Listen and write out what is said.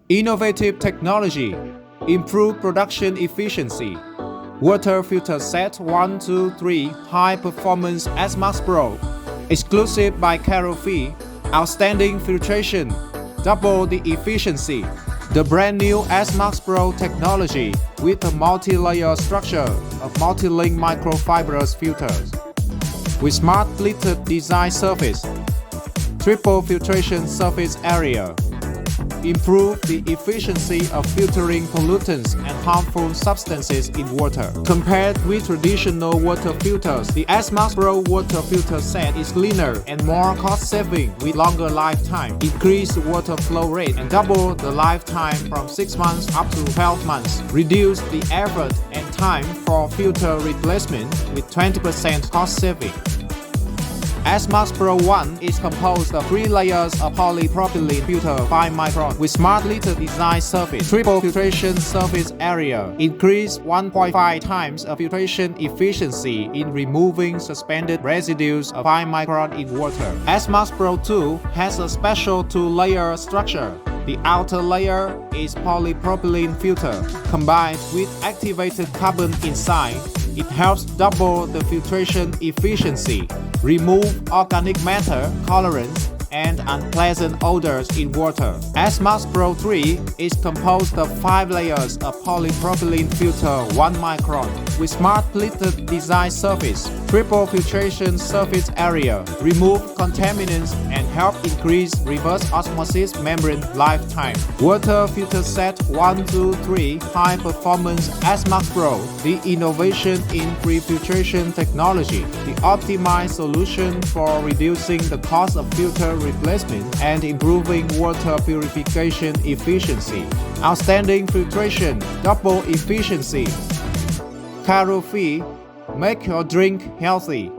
Innovative technology, improved production efficiency. Water Filter Set 123 High Performance Smax Pro. Exclusive by Karofi. Outstanding filtration. Double the efficiency. The brand new Smax Pro technology with a multi-layer structure of multi-link microfibrous filters. With smart pleated design surface. Triple filtration surface area. Improve the efficiency of filtering pollutants and harmful substances in water. Compared with traditional water filters, the Smax Pro Water Filter Set is cleaner and more cost-saving with longer lifetime, increased water flow rate, and double the lifetime from 6 months up to 12 months. Reduce the effort and time for filter replacement with 20% cost-saving. Smax Pro 1 is composed of 3 layers of polypropylene filter 5 micron with smart pleated design surface, triple filtration surface area, increase 1.5 times of filtration efficiency in removing suspended residues of 5 micron in water. Smax Pro 2 has a special 2-layer structure. The outer layer is polypropylene filter combined with activated carbon inside. It helps double the filtration efficiency, remove organic matter, colorants, and unpleasant odors in water. Smax Pro 3 is composed of 5 layers of polypropylene filter 1 micron with smart pleated design surface, triple filtration surface area, remove contaminants and help increase reverse osmosis membrane lifetime. Water Filter Set 123 High Performance Smax Pro, the innovation in pre-filtration technology, the optimized solution for reducing the cost of filter replacement and improving water purification efficiency. Outstanding filtration, double efficiency. Karofi, make your drink healthy.